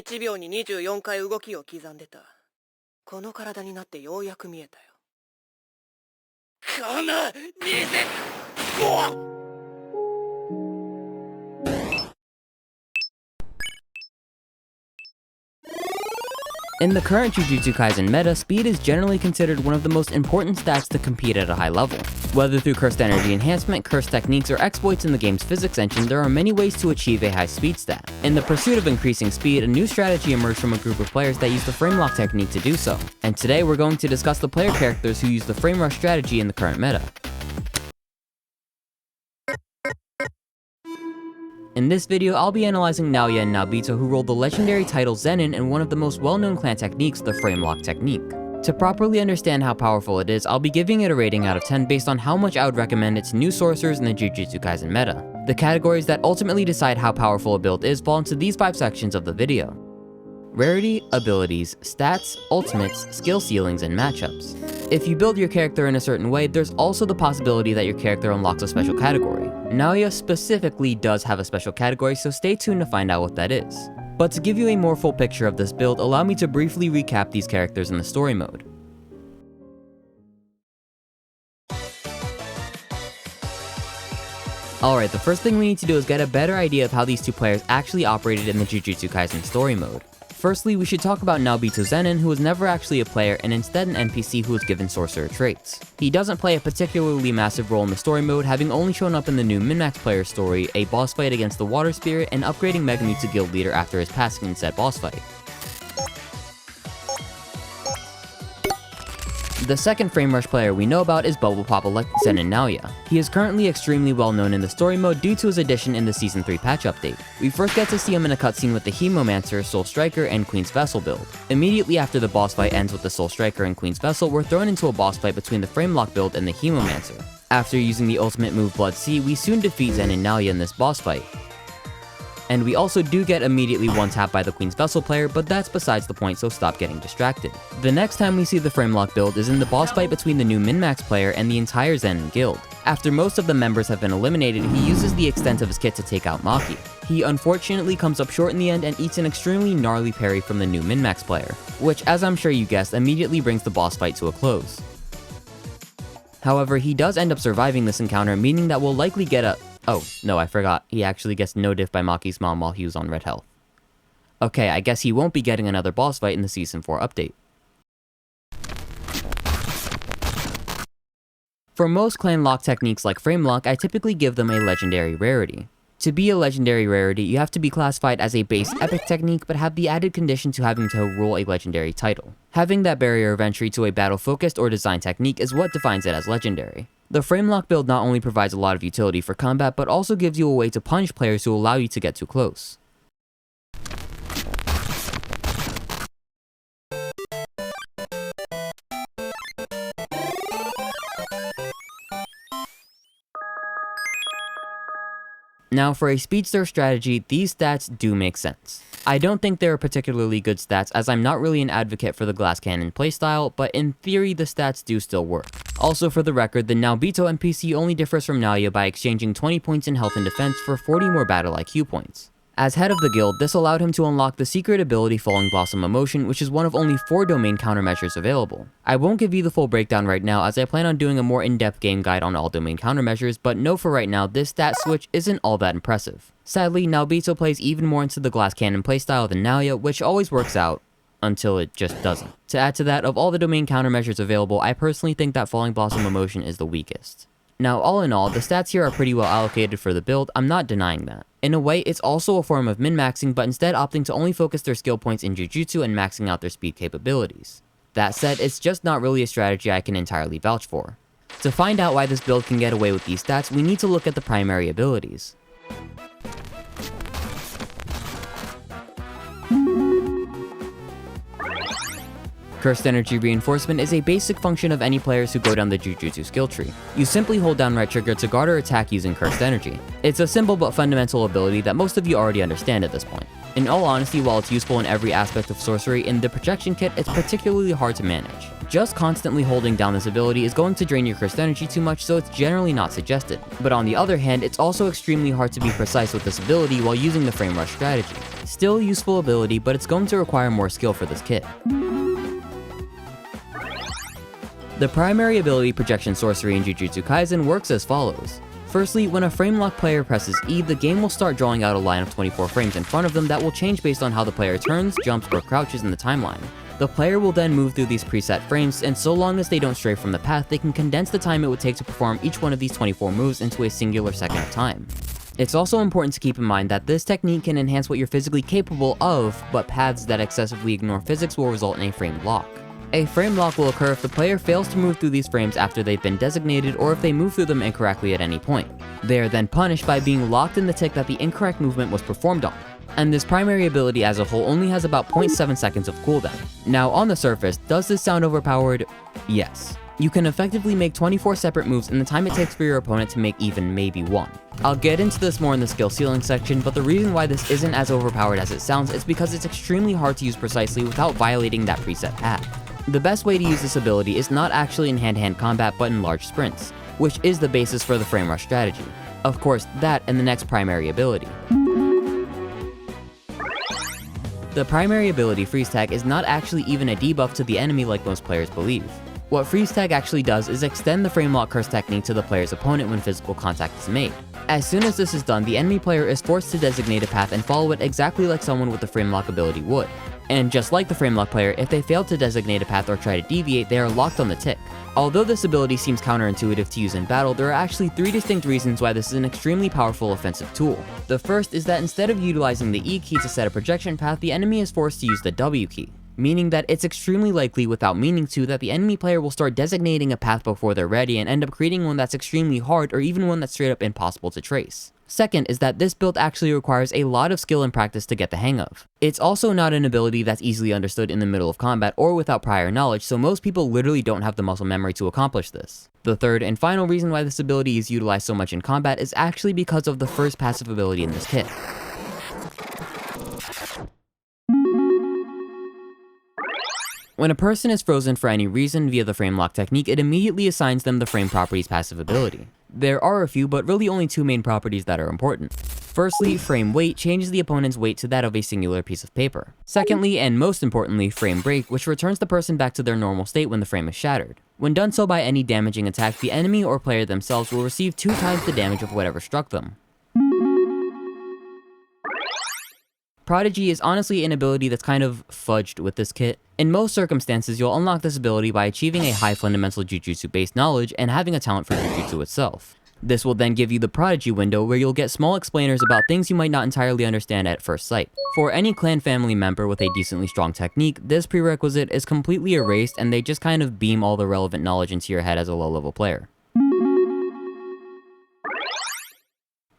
1秒に24回動きを刻んでた。この体になってようやく見えたよ。このIn the current Jujutsu Kaisen meta, speed is generally considered one of the most important stats to compete at a high level. Whether through cursed energy enhancement, cursed techniques, or exploits in the game's physics engine, there are many ways to achieve a high speed stat. In the pursuit of increasing speed, a new strategy emerged from a group of players that use the frame lock technique to do so. And today we're going to discuss the player characters who use the frame rush strategy in the current meta. In this video, I'll be analyzing Naoya and Naobito, who rolled the legendary title Zenin in one of the most well-known clan techniques, the frame lock technique. To properly understand how powerful it is, I'll be giving it a rating out of 10 based on how much I would recommend it to new sorcerers in the Jujutsu Kaisen meta. The categories that ultimately decide how powerful a build is fall into these 5 sections of the video: Rarity, abilities, stats, ultimates, skill ceilings, and matchups. If you build your character in a certain way, there's also the possibility that your character unlocks a special category. Naoya specifically does have a special category, so stay tuned to find out what that is. But to give you a more full picture of this build, allow me to briefly recap these characters in the story mode. Alright, the first thing we need to do is get a better idea of how these two players actually operated in the Jujutsu Kaisen story mode. Firstly, we should talk about Naobito Zenin, who was never actually a player and instead an NPC who was given sorcerer traits. He doesn't play a particularly massive role in the story mode, having only shown up in the new min-max player story, a boss fight against the water spirit, and upgrading Megami to guild leader after his passing in said boss fight. The second frame rush player we know about is Bubble Pop-elect Zenin Naoya. He is currently extremely well known in the story mode due to his addition in the Season 3 patch update. We first get to see him in a cutscene with the Hemomancer, Soul Striker, and Queen's Vessel build. Immediately after the boss fight ends with the Soul Striker and Queen's Vessel, we're thrown into a boss fight between the Frame Lock build and the Hemomancer. After using the ultimate move Blood Sea, we soon defeat Zenin Naoya in this boss fight. And we also do get immediately one-tapped by the Queen's Vessel player, but that's besides the point, so stop getting distracted. The next time we see the frame lock build is in the boss fight between the new min-max player and the entire Zenin guild. After most of the members have been eliminated, he uses the extent of his kit to take out Maki. He unfortunately comes up short in the end and eats an extremely gnarly parry from the new min-max player, which, as I'm sure you guessed, immediately brings the boss fight to a close. However, he does end up surviving this encounter, meaning that we'll likely get a— oh, no, I forgot. He actually gets no diff by Maki's mom while he was on red health. Okay, I guess he won't be getting another boss fight in the Season 4 update. For most clan lock techniques like frame lock, I typically give them a legendary rarity. To be a legendary rarity, you have to be classified as a base epic technique, but have the added condition to having to roll a legendary title. Having that barrier of entry to a battle-focused or design technique is what defines it as legendary. The frame lock build not only provides a lot of utility for combat, but also gives you a way to punish players who allow you to get too close. Now for a speedster strategy, these stats do make sense. I don't think they're particularly good stats as I'm not really an advocate for the glass cannon playstyle, but in theory the stats do still work. Also for the record, the Naobito NPC only differs from Naoya by exchanging 20 points in health and defense for 40 more battle IQ points. As head of the guild, this allowed him to unlock the secret ability Falling Blossom Emotion, which is one of only 4 domain countermeasures available. I won't give you the full breakdown right now as I plan on doing a more in-depth game guide on all domain countermeasures, but know for right now this stat switch isn't all that impressive. Sadly, Naobito plays even more into the glass cannon playstyle than Naoya, which always works out, until it just doesn't. To add to that, of all the domain countermeasures available, I personally think that Falling Blossom Emotion is the weakest. Now, all in all, the stats here are pretty well allocated for the build, I'm not denying that. In a way, it's also a form of min-maxing, but instead opting to only focus their skill points in Jujutsu and maxing out their speed capabilities. That said, it's just not really a strategy I can entirely vouch for. To find out why this build can get away with these stats, we need to look at the primary abilities. Cursed Energy Reinforcement is a basic function of any players who go down the Jujutsu skill tree. You simply hold down right trigger to guard or attack using Cursed Energy. It's a simple but fundamental ability that most of you already understand at this point. In all honesty, while it's useful in every aspect of sorcery, in the projection kit it's particularly hard to manage. Just constantly holding down this ability is going to drain your cursed energy too much, so it's generally not suggested. But on the other hand, it's also extremely hard to be precise with this ability while using the frame rush strategy. Still a useful ability, but it's going to require more skill for this kit. The primary ability Projection Sorcery in Jujutsu Kaisen works as follows. Firstly, when a frame lock player presses E, the game will start drawing out a line of 24 frames in front of them that will change based on how the player turns, jumps, or crouches in the timeline. The player will then move through these preset frames, and so long as they don't stray from the path, they can condense the time it would take to perform each one of these 24 moves into a singular second of time. It's also important to keep in mind that this technique can enhance what you're physically capable of, but paths that excessively ignore physics will result in a frame lock. A frame lock will occur if the player fails to move through these frames after they've been designated, or if they move through them incorrectly at any point. They are then punished by being locked in the tick that the incorrect movement was performed on. And this primary ability as a whole only has about 0.7 seconds of cooldown. Now on the surface, does this sound overpowered? Yes. You can effectively make 24 separate moves in the time it takes for your opponent to make even maybe one. I'll get into this more in the skill ceiling section, but the reason why this isn't as overpowered as it sounds is because it's extremely hard to use precisely without violating that preset path. The best way to use this ability is not actually in hand-to-hand combat but in large sprints, which is the basis for the frame rush strategy. Of course, that and the next primary ability. The primary ability Freeze Tag is not actually even a debuff to the enemy like most players believe. What Freeze Tag actually does is extend the frame lock curse technique to the player's opponent when physical contact is made. As soon as this is done, the enemy player is forced to designate a path and follow it exactly like someone with the frame lock ability would. And just like the frame lock player, if they fail to designate a path or try to deviate, they are locked on the tick. Although this ability seems counterintuitive to use in battle, there are actually 3 distinct reasons why this is an extremely powerful offensive tool. The first is that instead of utilizing the E key to set a projection path, the enemy is forced to use the W key, meaning that it's extremely likely without meaning to that the enemy player will start designating a path before they're ready and end up creating one that's extremely hard or even one that's straight up impossible to trace. Second is that this build actually requires a lot of skill and practice to get the hang of. It's also not an ability that's easily understood in the middle of combat or without prior knowledge, so most people literally don't have the muscle memory to accomplish this. The third and final reason why this ability is utilized so much in combat is actually because of the first passive ability in this kit. When a person is frozen for any reason via the frame lock technique, it immediately assigns them the frame properties passive ability. There are a few, but really only 2 main properties that are important. Firstly, frame weight changes the opponent's weight to that of a singular piece of paper. Secondly, and most importantly, frame break, which returns the person back to their normal state when the frame is shattered. When done so by any damaging attack, the enemy or player themselves will receive 2 times the damage of whatever struck them. Prodigy is honestly an ability that's kind of fudged with this kit. In most circumstances, you'll unlock this ability by achieving a high fundamental Jujutsu-based knowledge and having a talent for Jujutsu itself. This will then give you the Prodigy window where you'll get small explainers about things you might not entirely understand at first sight. For any clan family member with a decently strong technique, this prerequisite is completely erased and they just kind of beam all the relevant knowledge into your head as a low-level player.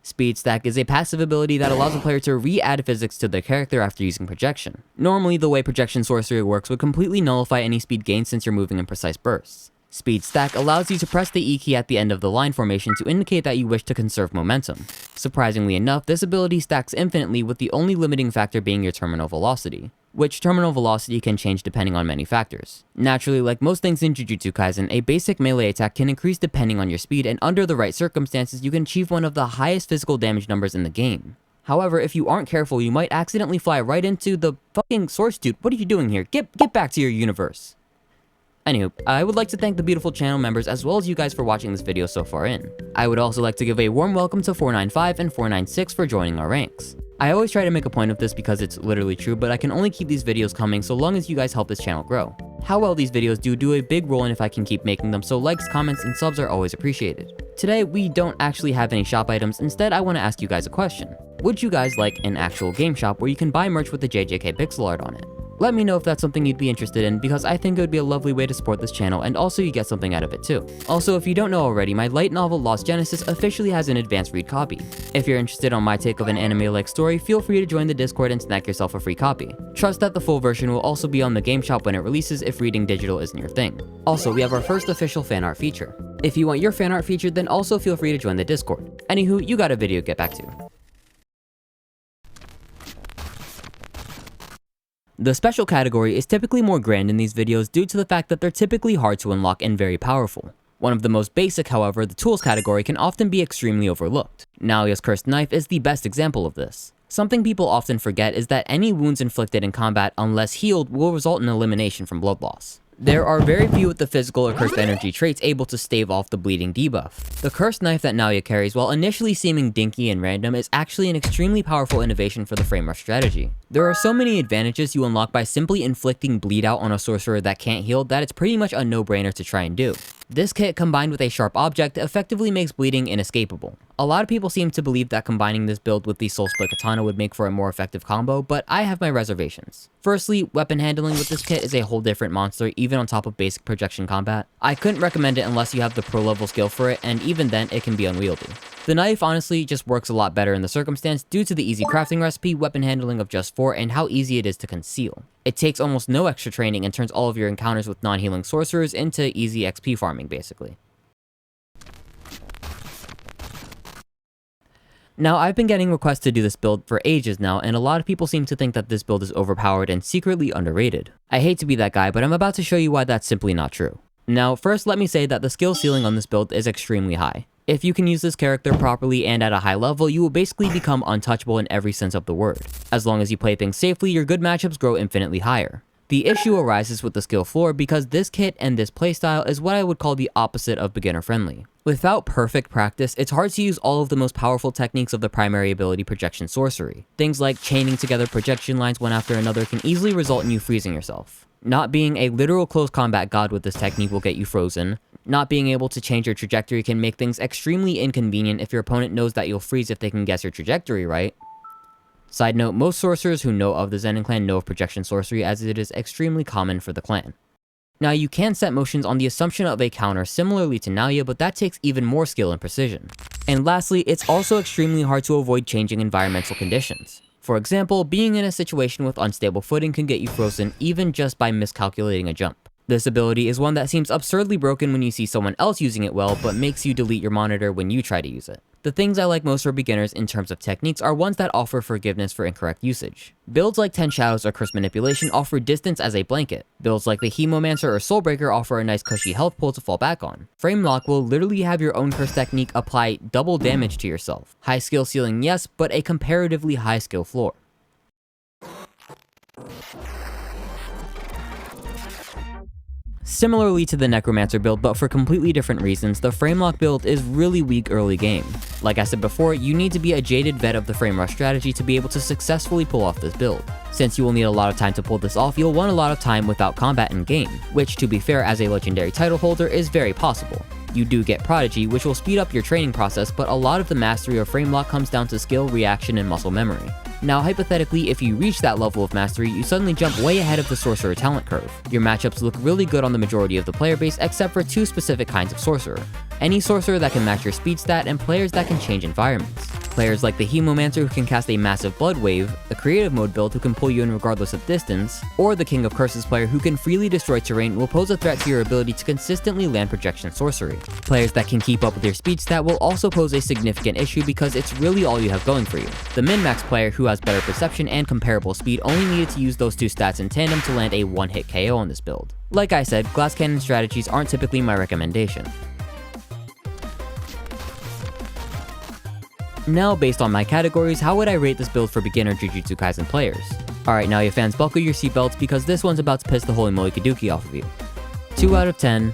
Speed Stack is a passive ability that allows a player to re-add physics to their character after using projection. Normally, the way Projection Sorcery works would completely nullify any speed gain since you're moving in precise bursts. Speed Stack allows you to press the E key at the end of the line formation to indicate that you wish to conserve momentum. Surprisingly enough, this ability stacks infinitely with the only limiting factor being your terminal velocity, which terminal velocity can change depending on many factors. Naturally, like most things in Jujutsu Kaisen, a basic melee attack can increase depending on your speed, and under the right circumstances, you can achieve one of the highest physical damage numbers in the game. However, if you aren't careful, you might accidentally fly right into the fucking source dude. What are you doing here? Get back to your universe. Anywho, I would like to thank the beautiful channel members as well as you guys for watching this video so far in. I would also like to give a warm welcome to 495 and 496 for joining our ranks. I always try to make a point of this because it's literally true, but I can only keep these videos coming so long as you guys help this channel grow. How well these videos do a big role in if I can keep making them, so likes, comments, and subs are always appreciated. Today, we don't actually have any shop items. Instead, I want to ask you guys a question. Would you guys like an actual game shop where you can buy merch with the JJK pixel art on it? Let me know if that's something you'd be interested in, because I think it would be a lovely way to support this channel, and also you get something out of it too. Also, if you don't know already, my light novel Lost Genesis officially has an advanced read copy. If you're interested on my take of an anime-like story, feel free to join the Discord and snag yourself a free copy. Trust that the full version will also be on the game shop when it releases if reading digital isn't your thing. Also, we have our first official fan art feature. If you want your fan art featured, then also feel free to join the Discord. Anywho, you got a video to get back to. The special category is typically more grand in these videos due to the fact that they're typically hard to unlock and very powerful. One of the most basic, however, the tools category can often be extremely overlooked. Naoya's Cursed Knife is the best example of this. Something people often forget is that any wounds inflicted in combat, unless healed, will result in elimination from blood loss. There are very few with the physical or cursed energy traits able to stave off the bleeding debuff. The cursed knife that Naoya carries, while initially seeming dinky and random, is actually an extremely powerful innovation for the frame rush strategy. There are so many advantages you unlock by simply inflicting bleed out on a sorcerer that can't heal that it's pretty much a no-brainer to try and do. This kit combined with a sharp object effectively makes bleeding inescapable. A lot of people seem to believe that combining this build with the Soul Split Katana would make for a more effective combo, but I have my reservations. Firstly, weapon handling with this kit is a whole different monster even on top of basic projection combat. I couldn't recommend it unless you have the pro level skill for it, and even then it can be unwieldy. The knife honestly just works a lot better in the circumstance due to the easy crafting recipe, weapon handling of just 4, and how easy it is to conceal. It takes almost no extra training and turns all of your encounters with non-healing sorcerers into easy XP farming basically. Now, I've been getting requests to do this build for ages now, and a lot of people seem to think that this build is overpowered and secretly underrated. I hate to be that guy, but I'm about to show you why that's simply not true. Now, first let me say that the skill ceiling on this build is extremely high. If you can use this character properly and at a high level, you will basically become untouchable in every sense of the word. As long as you play things safely, your good matchups grow infinitely higher. The issue arises with the skill floor because this kit and this playstyle is what I would call the opposite of beginner friendly. Without perfect practice, it's hard to use all of the most powerful techniques of the primary ability projection sorcery. Things like chaining together projection lines one after another can easily result in you freezing yourself. Not being a literal close combat god with this technique will get you frozen. Not being able to change your trajectory can make things extremely inconvenient if your opponent knows that you'll freeze if they can guess your trajectory right. Side note, most sorcerers who know of the Zenin clan know of projection sorcery as it is extremely common for the clan. Now you can set motions on the assumption of a counter similarly to Naoya, but that takes even more skill and precision. And lastly, it's also extremely hard to avoid changing environmental conditions. For example, being in a situation with unstable footing can get you frozen even just by miscalculating a jump. This ability is one that seems absurdly broken when you see someone else using it well, but makes you delete your monitor when you try to use it. The things I like most for beginners in terms of techniques are ones that offer forgiveness for incorrect usage. Builds like 10 Shadows or Curse Manipulation offer distance as a blanket. Builds like the Hemomancer or Soulbreaker offer a nice cushy health pool to fall back on. Frame Lock will literally have your own curse technique apply double damage to yourself. High skill ceiling yes, but a comparatively high skill floor. Similarly to the Necromancer build, but for completely different reasons, the Framelock build is really weak early game. Like I said before, you need to be a jaded vet of the frame rush strategy to be able to successfully pull off this build. Since you will need a lot of time to pull this off, you'll want a lot of time without combat in game, which to be fair as a legendary title holder is very possible. You do get Prodigy, which will speed up your training process, but a lot of the mastery of Framelock comes down to skill, reaction, and muscle memory. Now hypothetically, if you reach that level of mastery, you suddenly jump way ahead of the sorcerer talent curve. Your matchups look really good on the majority of the player base except for 2 specific kinds of sorcerer. Any sorcerer that can match your speed stat and players that can change environments. Players like the Hemomancer who can cast a massive blood wave, the creative mode build who can pull you in regardless of distance, or the King of Curses player who can freely destroy terrain will pose a threat to your ability to consistently land projection sorcery. Players that can keep up with your speed stat will also pose a significant issue because it's really all you have going for you. The min-max player who has better perception and comparable speed only needed to use those 2 stats in tandem to land a one-hit KO on this build. Like I said, glass cannon strategies aren't typically my recommendation. Now, based on my categories, how would I rate this build for beginner Jujutsu Kaisen players? Alright, Naoya fans, buckle your seatbelts because this one's about to piss the holy moly Kaduki off of you. 2 out of 10,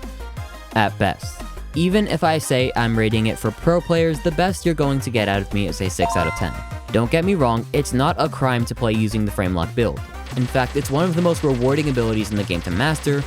at best. Even if I say I'm rating it for pro players, the best you're going to get out of me is a 6 out of 10. Don't get me wrong, it's not a crime to play using the Framelock build. In fact, it's one of the most rewarding abilities in the game to master,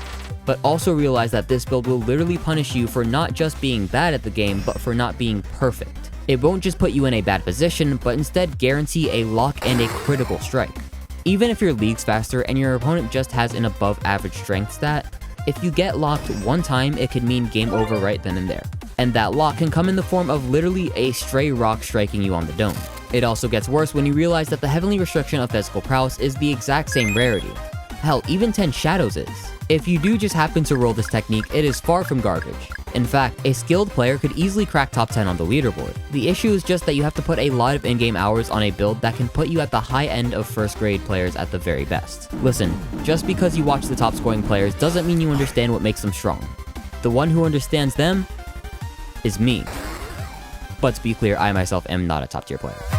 but also realize that this build will literally punish you for not just being bad at the game, but for not being perfect. It won't just put you in a bad position, but instead guarantee a lock and a critical strike. Even if your league's faster and your opponent just has an above average strength stat, if you get locked one time, it could mean game over right then and there. And that lock can come in the form of literally a stray rock striking you on the dome. It also gets worse when you realize that the heavenly restriction of physical prowess is the exact same rarity. Hell, even 10 Shadows is. If you do just happen to roll this technique, it is far from garbage. In fact, a skilled player could easily crack top 10 on the leaderboard. The issue is just that you have to put a lot of in-game hours on a build that can put you at the high end of first grade players at the very best. Listen, just because you watch the top scoring players doesn't mean you understand what makes them strong. The one who understands them is me. But to be clear, I myself am not a top tier player.